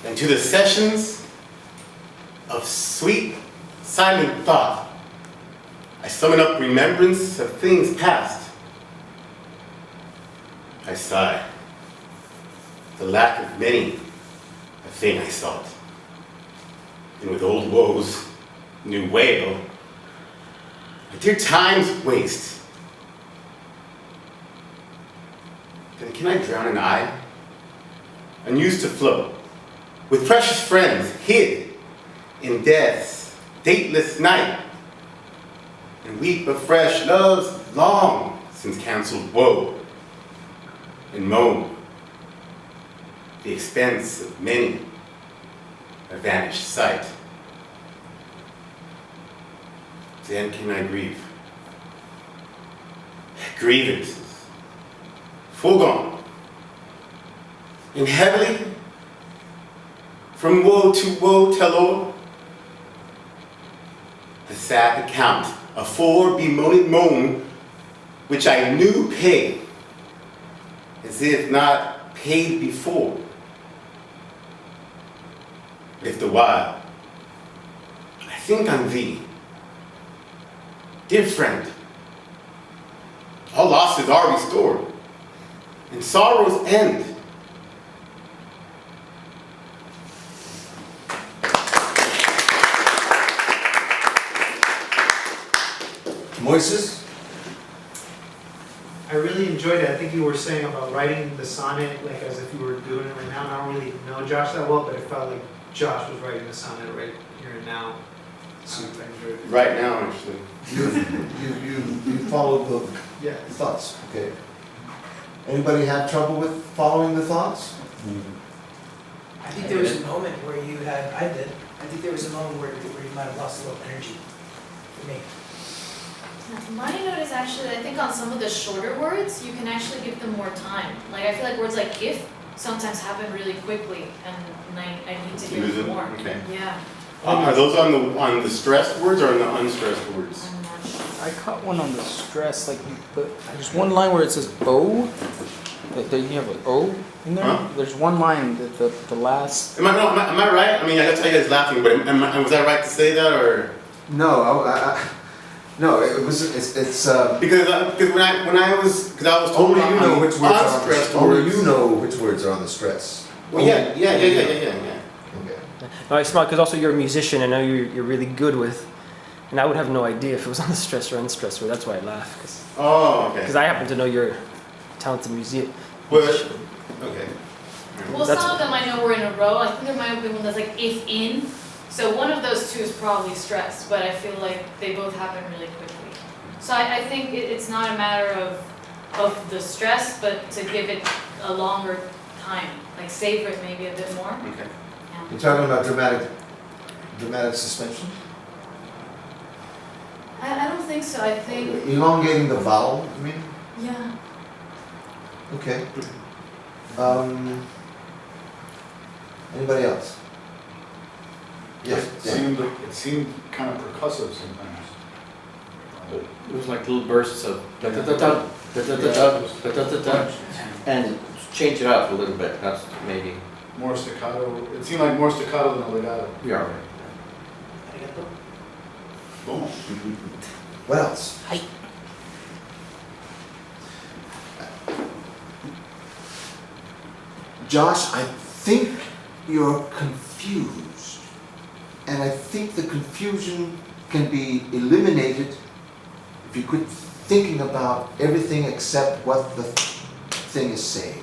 and to the sessions of sweet, silent thought, I summon up remembrance of things past. I sigh, the lack of many, a thing I sought. And with old woes, new wail, my dear time's waste. Then can I drown an eye, unused to flow, with precious friends hid in death's dateless night, and weep afresh love's long since cancelled woe, and moan the expense of many a vanished sight. Then can I grieve grievances full gone, and heavily from woe to woe tell o'er the sad account of fore bemoaned moan, which I knew paid, as if not paid before. If the while I think on thee, dear friend, all losses are restored, and sorrows end. Moises? I really enjoyed it. I think you were saying about writing the sonnet like as if you were doing it right now. And I don't really know Josh that well, but it felt like Josh was writing the sonnet right here and now. I enjoyed it. Right now, actually. You followed the Yeah. thoughts, okay. Anybody have trouble with following the thoughts? I think there was a moment where you had, I did, I think there was a moment where you might have lost a little energy, for me. My note is actually, I think on some of the shorter words, you can actually give them more time. Like, I feel like words like if sometimes happen really quickly, and I need to hear Use it? more. Okay. Yeah, Are those on the stressed words or on the unstressed words? I'm not sure. I caught one on the stress, like you put, there's one line where it says O, that you have an O in there. Huh? There's one line that the last, Am I right? I mean, I got you guys laughing, but was I right to say that, or? No, no, it's Because when I was told only you know which words are on unstressed the, only words. you know which words are on the stress. Well, yeah. Okay. No, it's smart because also you're a musician. I know you're really good with, and I would have no idea if it was on the stress or unstressed word. That's why I laugh Oh, okay. because I happen to know you're a talented musician. Well, okay. Well, That's- some of them I know were in a row. I think there might have been one that's like if in. So one of those two is probably stressed, but I feel like they both happen really quickly. So I think it's not a matter of the stress, but to give it a longer time, like savor it maybe a bit more. Okay. Yeah. You're talking about dramatic suspension? I don't think so. I think, Elongating the vowel, you mean? yeah. Okay. Anybody else? Yes. Dan. It seemed kind of percussive sometimes. It was like little bursts of da da da da da da da da da da da, and change it up a little bit. That's maybe More staccato. It seemed like more staccato than a legato. we are right. Boom. What else? Josh, I think you're confused. And I think the confusion can be eliminated if you quit thinking about everything except what the thing is saying.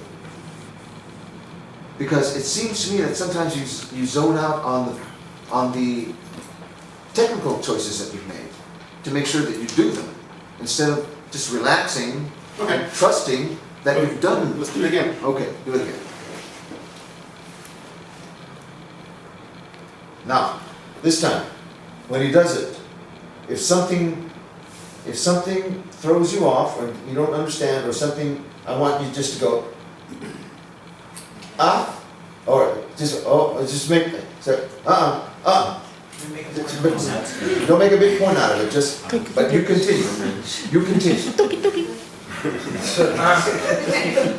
Because it seems to me that sometimes you zone out on the technical choices that you've made to make sure that you do them, instead of just relaxing Okay. and trusting that you've done. Let's do it again. Okay, do it again. Now, this time, when he does it, if something throws you off, or you don't understand, or something, I want you just to go, or just make, so, don't make a big point out of it, just, but you continue. You continue.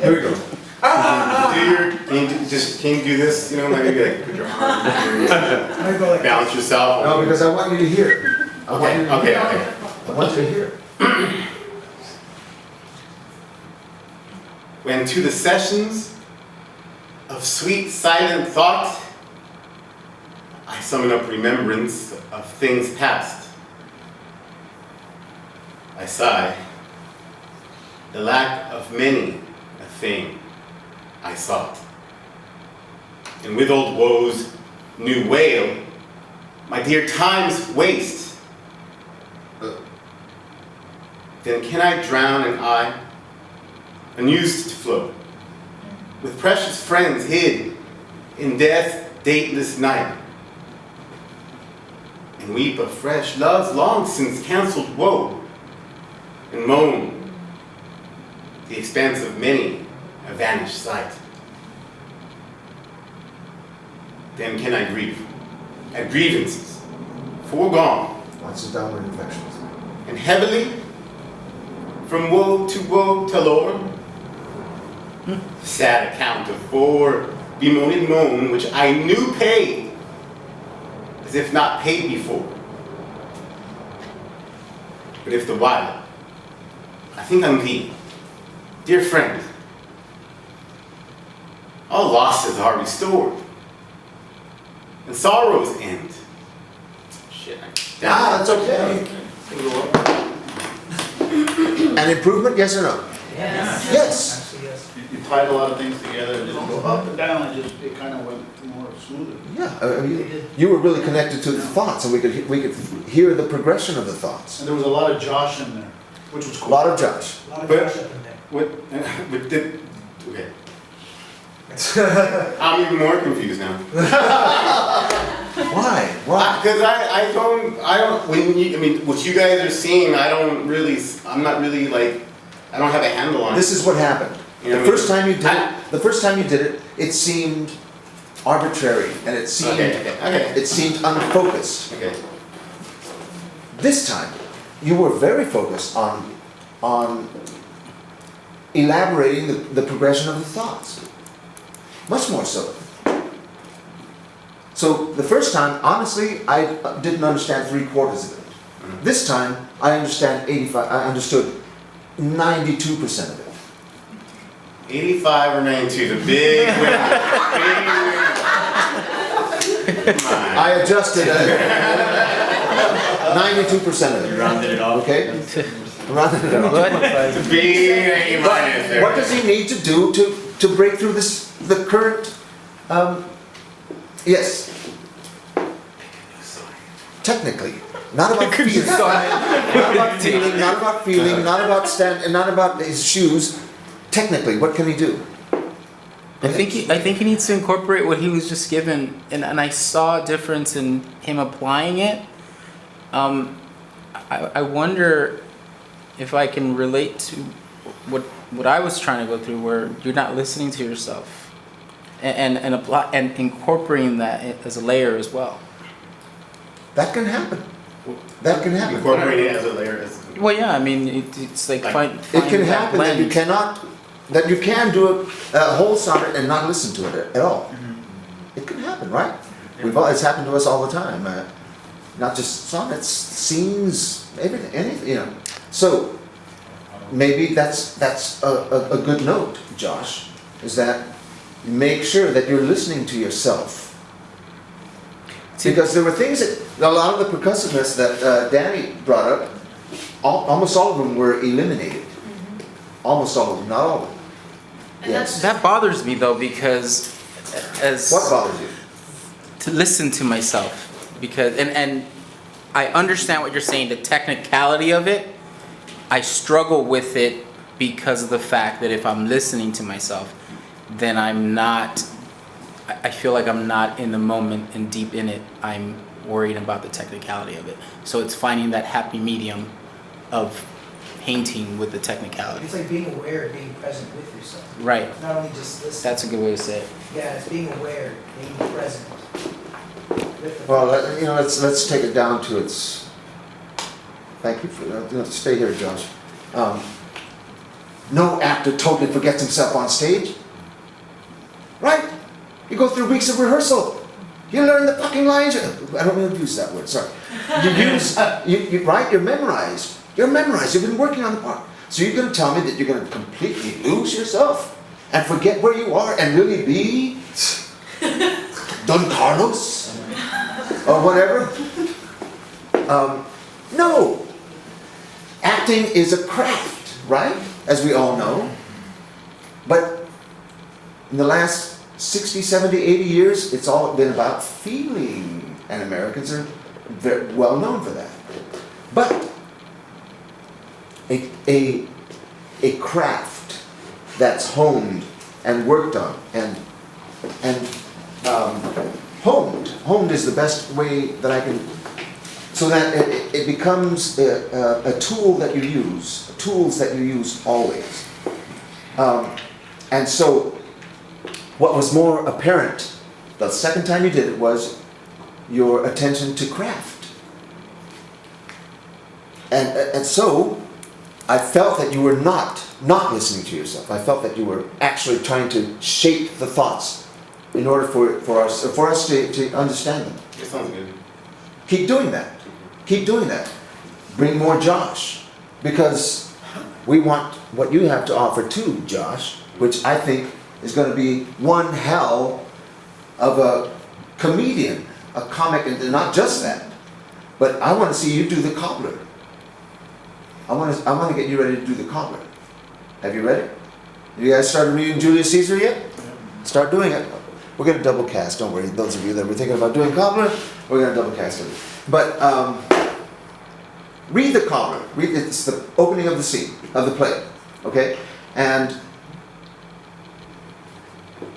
Here we go. Can you just just, can you do this, you know, maybe like put your arm, I'm gonna go like balance yourself. No, because I want you to hear it. I want you Okay, to okay, okay. I want you to hear it. When to the sessions of sweet silent thought, I summon up remembrance of things past. I sigh, the lack of many a thing I sought. And with old woes, new wail, my dear time's waste. Then can I drown an eye, unused to flow, with precious friends hid in death's dateless night, and weep afresh love's long since cancelled woe, and moan the expanse of many a vanished sight. Then can I grieve at grievances foregone, Lots of downward inflections. and heavily from woe to woe tell o'er sad account of fore bemoaned moan which I knew paid as if not paid before. But if the while I think on thee, dear friend, all losses are restored and sorrows end. Shit, That's okay. An improvement, yes or no? Yes. Yes. Actually, yes. You tied a lot of things together, it didn't go up and down, it kind of went more smoother. Yeah, you were really connected to the thoughts, and we could hear the progression of the thoughts. And there was a lot of Josh in there, which was A cool. lot of Josh. A lot of But- Josh up in there. What did, okay. I'm even more confused now. Why? Why? Because I don't, when you, I mean, what you guys are seeing, I'm not really like, I don't have a handle on it. This is what happened. You know The what I first mean? time you did it, it seemed arbitrary, and it seemed Okay. it seemed unfocused. Okay. This time, you were very focused on elaborating the progression of the thoughts. Much more so. So the first time, honestly, I didn't understand 3/4 of it. This time, I understood 92% of it. 85 or 92, the big winner. Big winner. I adjusted 92% of it. Rounded it off. Okay? Rounded it off. It's a big A minus there. What does he need to do to break through the current, yes. Technically, not about feeling, not about his shoes. Technically, what can he do? I think he needs to incorporate what he was just given, and I saw a difference in him applying it. I wonder if I can relate to what I was trying to go through, where you're not listening to yourself, and apply and incorporating that as a layer as well. That can happen. That can happen. Incorporate it as a layer. Well, yeah, I mean it's like find It can that happen that you blend. can do a whole sonnet and not listen to it at all. It can happen, right? It's happened to us all the time. Not just sonnets, scenes, everything, anything, you know. So maybe that's a good note, Josh, is that make sure that you're listening to yourself. Because there were things that, a lot of the percussiveness that Danny brought up, almost all of them were eliminated. Almost all of them, not all of them. And Yes. That bothers me though, because as What bothers you? to listen to myself, because and I understand what you're saying, the technicality of it. I struggle with it because of the fact that if I'm listening to myself, then I feel like I'm not in the moment and deep in it. I'm worried about the technicality of it. So it's finding that happy medium of painting with the technicality. It's like being aware and being present with yourself. Right. Not only just listening. That's a good way to say it. Yeah, it's being aware, being present. with the Well, thoughts. let's take it down to its. Thank you for stay here, Josh. No actor totally forgets himself on stage, right? You go through weeks of rehearsal. You learn the fucking lines. I don't want to use that word, sorry. You use, right? You're memorized. You're memorized. You've been working on the part. So you're going to tell me that you're going to completely lose yourself and forget where you are and really be Don Carlos or whatever? No. Acting is a craft, right? As we all know. But in the last 60, 70, 80 years, it's all been about feeling. And Americans are very well known for that. But a craft that's honed and worked on and honed is the best way that I can, so that it becomes a tool that you use, tools that you use always. And so what was more apparent the second time you did it was your attention to craft. And so I felt that you were not listening to yourself. I felt that you were actually trying to shape the thoughts in order for us to understand them. It sounds good. Keep doing that. Keep doing that. Bring more Josh. Because we want what you have to offer too, Josh, which I think is going to be one hell of a comedian, a comic, and not just that. But I want to see you do the cobbler. I want to get you ready to do the cobbler. Have you read it? Have you guys started reading Julius Caesar yet? Start doing it. We're going to double cast, don't worry. Those of you that were thinking about doing cobbler, we're going to double cast it. But read the cobbler. It's the opening of the scene, of the play. Okay? And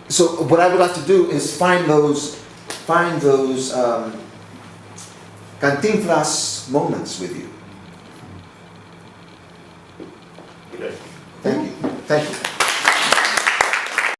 so what I would like to do is find those Cantinflas moments with you. Okay. Thank you. Thank you.